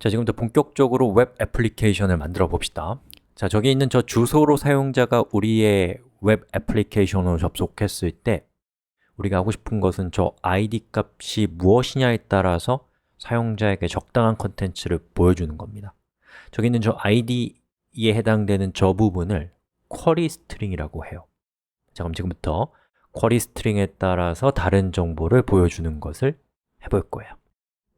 자, 지금부터 본격적으로 웹 애플리케이션을 만들어 봅시다. 자, 저기 있는 저 주소로 사용자가 우리의 웹 애플리케이션으로 접속했을 때 우리가 하고 싶은 것은 저 id 값이 무엇이냐에 따라서 사용자에게 적당한 컨텐츠를 보여주는 겁니다. 저기 있는 저 id에 해당되는 저 부분을 쿼리 스트링이라고 해요. 자, 그럼 지금부터 쿼리 스트링에 따라서 다른 정보를 보여주는 것을 해볼 거예요.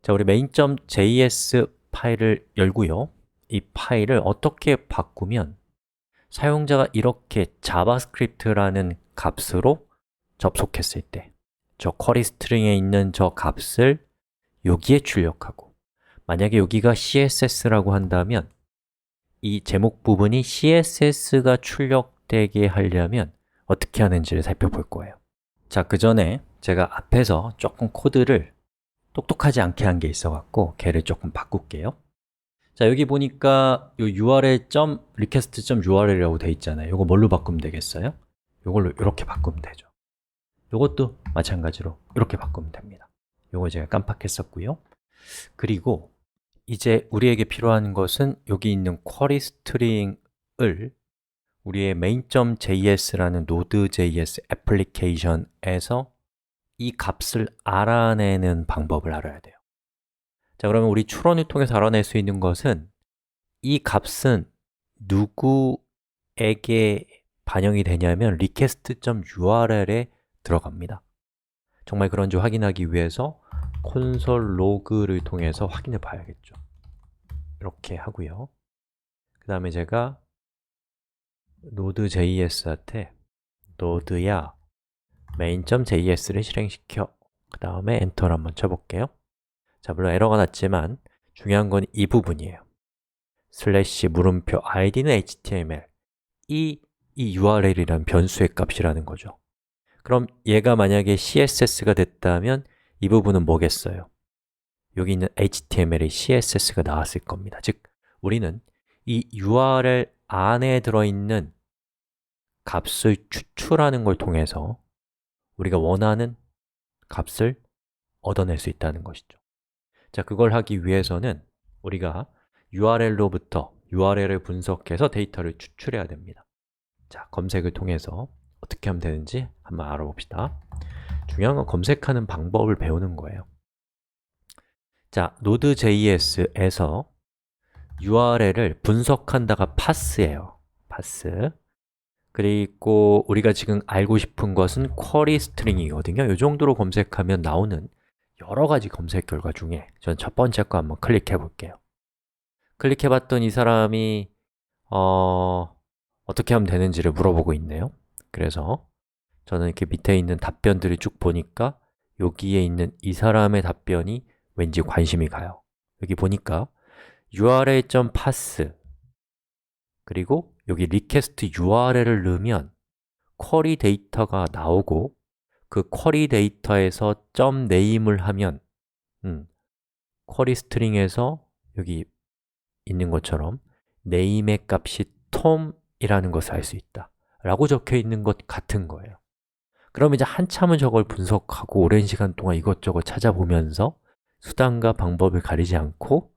자, 우리 main.js 파일을 열고요. 이 파일을 어떻게 바꾸면 사용자가 이렇게 자바스크립트라는 값으로 접속했을 때 저 쿼리 스트링에 있는 저 값을 여기에 출력하고, 만약에 여기가 CSS라고 한다면 이 제목 부분이 CSS가 출력되게 하려면 어떻게 하는지를 살펴볼 거예요. 자, 그 전에 제가 앞에서 조금 코드를 똑똑하지 않게 한 게 있어갖고 걔를 조금 바꿀게요. 자, 여기 보니까 요 url.request.url이라고 돼 있잖아요. 요거 뭘로 바꾸면 되겠어요? 요걸로 이렇게 바꾸면 되죠. 요것도 마찬가지로 이렇게 바꾸면 됩니다. 요거 제가 깜빡했었고요. 그리고 이제 우리에게 필요한 것은 여기 있는 쿼리 스트링을 우리의 main.js라는 node.js 애플리케이션에서 이 값을 알아내는 방법을 알아야 돼요. 자, 그러면 우리 추론을 통해서 알아낼 수 있는 것은 이 값은 누구에게 반영이 되냐면 request.url에 들어갑니다. 정말 그런지 확인하기 위해서 콘솔 로그를 통해서 확인해 봐야겠죠. 이렇게 하고요. 그 다음에 제가 node.js한테 node야 main.js를 실행시켜. 그 다음에 엔터를 한번 쳐볼게요. 자, 물론 에러가 났지만 중요한 건 이 부분이에요. 슬래시 물음표 id는 html, 이 url이란 변수의 값이라는 거죠. 그럼 얘가 만약에 css가 됐다면 이 부분은 뭐겠어요? 여기 있는 html이 css가 나왔을 겁니다. 즉, 우리는 이 url 안에 들어있는 값을 추출하는 걸 통해서 우리가 원하는 값을 얻어낼 수 있다는 것이죠. 자, 그걸 하기 위해서는 우리가 url로부터 url을 분석해서 데이터를 추출해야 됩니다. 자, 검색을 통해서 어떻게 하면 되는지 한번 알아봅시다. 중요한 건 검색하는 방법을 배우는 거예요. 자, node.js에서 url을 분석한다가 parse예요. parse. 그리고 우리가 지금 알고 싶은 것은 쿼리 스트링이거든요. 이 정도로 검색하면 나오는 여러 가지 검색 결과 중에 전 첫 번째 거 한번 클릭해 볼게요. 클릭해 봤더니 이 사람이 어떻게 하면 되는지를 물어보고 있네요. 그래서 저는 이렇게 밑에 있는 답변들을 쭉 보니까 여기에 있는 이 사람의 답변이 왠지 관심이 가요. 여기 보니까 url.parse 그리고 여기 request url을 넣으면 쿼리 데이터가 나오고 그 쿼리 데이터에서 .name을 하면 쿼리 스트링에서 여기 있는 것처럼 name의 값이 tom이라는 것을 알 수 있다 라고 적혀 있는 것 같은 거예요. 그럼 이제 한참을 저걸 분석하고 오랜 시간 동안 이것저것 찾아보면서 수단과 방법을 가리지 않고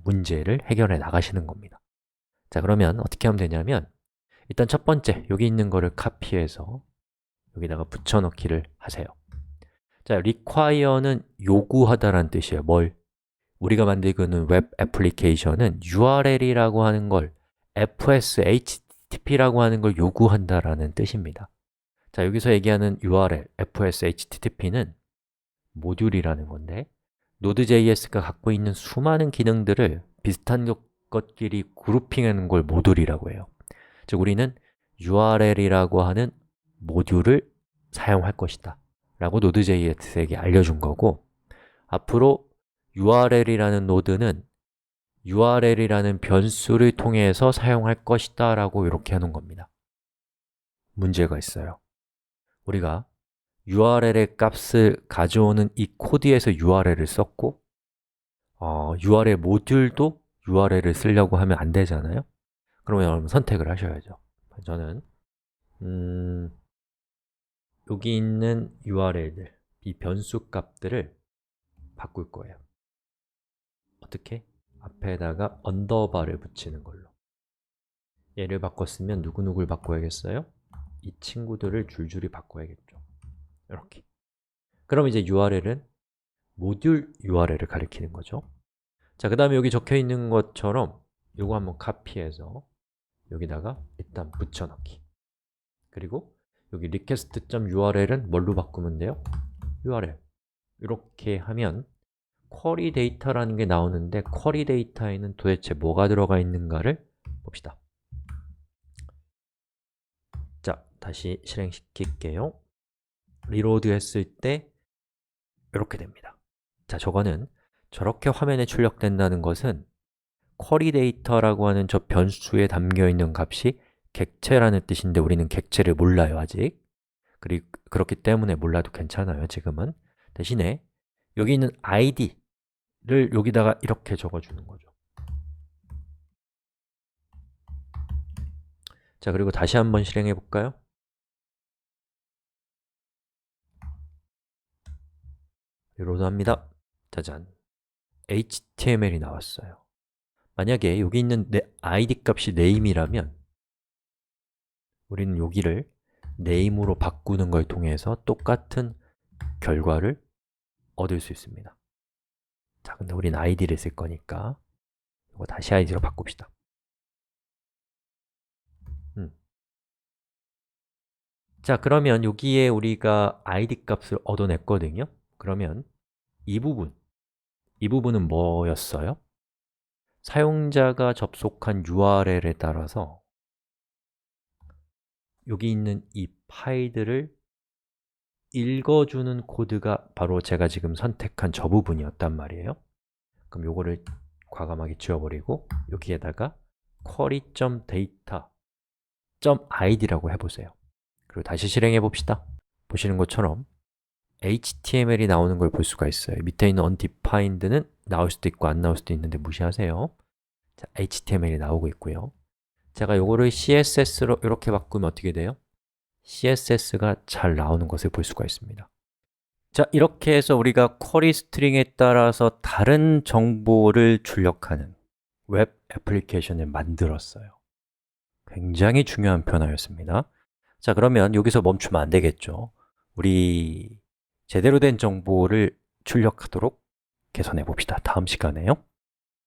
문제를 해결해 나가시는 겁니다. 자, 그러면 어떻게 하면 되냐면 일단 첫 번째, 여기 있는 거를 카피해서 여기다가 붙여넣기를 하세요. 자, require는 요구하다라는 뜻이에요. 뭘? 우리가 만들고 있는 웹 애플리케이션은 url이라고 하는 걸 fs, http라고 하는 걸 요구한다라는 뜻입니다. 자, 여기서 얘기하는 url, fs, http는 모듈이라는 건데 Node.js가 갖고 있는 수많은 기능들을 비슷한 것끼리 그룹핑하는 걸 모듈이라고 해요. 즉, 우리는 url이라고 하는 모듈을 사용할 것이다 라고 Node.js에게 알려준 거고, 앞으로 url이라는 노드는 url이라는 변수를 통해서 사용할 것이다 라고 이렇게 하는 겁니다. 문제가 있어요. 우리가 url의 값을 가져오는 이 코드에서 url을 썼고 url 모듈도 url을 쓰려고 하면 안 되잖아요. 그러면 여러분 선택을 하셔야죠. 저는 여기 있는 url들, 이 변수 값들을 바꿀 거예요. 어떻게? 앞에다가 언더바를 붙이는 걸로. 얘를 바꿨으면 누구누구를 바꿔야겠어요? 이 친구들을 줄줄이 바꿔야겠죠. 이렇게. 그럼 이제 URL은 모듈 URL을 가리키는 거죠. 자, 그 다음에 여기 적혀 있는 것처럼 요거 한번 카피해서 여기다가 일단 붙여넣기. 그리고 여기 request.url은 뭘로 바꾸면 돼요? URL. 이렇게 하면 쿼리 데이터라는 게 나오는데 쿼리 데이터에는 도대체 뭐가 들어가 있는가를 봅시다. 자, 다시 실행시킬게요. 리로드 했을 때 이렇게 됩니다. 자, 저거는 저렇게 화면에 출력된다는 것은 쿼리 데이터라고 하는 저 변수에 담겨있는 값이 객체라는 뜻인데 우리는 객체를 몰라요, 아직. 그리고 그렇기 때문에 몰라도 괜찮아요, 지금은. 대신에 여기 있는 id를 여기다가 이렇게 적어주는 거죠. 자, 그리고 다시 한번 실행해 볼까요? 로드합니다. 짜잔, HTML이 나왔어요. 만약에 여기 있는 내 id 값이 name이라면 우리는 여기를 name으로 바꾸는 걸 통해서 똑같은 결과를 얻을 수 있습니다. 자, 근데 우리는 id를 쓸 거니까 이거 다시 id로 바꿉시다. 자, 그러면 여기에 우리가 id 값을 얻어냈거든요. 그러면 이 부분은 뭐였어요? 사용자가 접속한 URL에 따라서 여기 있는 이 파일들을 읽어주는 코드가 바로 제가 지금 선택한 저 부분이었단 말이에요. 그럼 요거를 과감하게 지워버리고 여기에다가 query.data.id라고 해보세요. 그리고 다시 실행해 봅시다. 보시는 것처럼 HTML이 나오는 걸 볼 수가 있어요. 밑에 있는 undefined는 나올 수도 있고 안 나올 수도 있는데 무시하세요. 자, HTML이 나오고 있고요. 제가 요거를 CSS로 이렇게 바꾸면 어떻게 돼요? CSS가 잘 나오는 것을 볼 수가 있습니다. 자, 이렇게 해서 우리가 쿼리 스트링에 따라서 다른 정보를 출력하는 웹 애플리케이션을 만들었어요. 굉장히 중요한 변화였습니다. 자, 그러면 여기서 멈추면 안 되겠죠. 우리 제대로 된 정보를 출력하도록 개선해 봅시다. 다음 시간에요.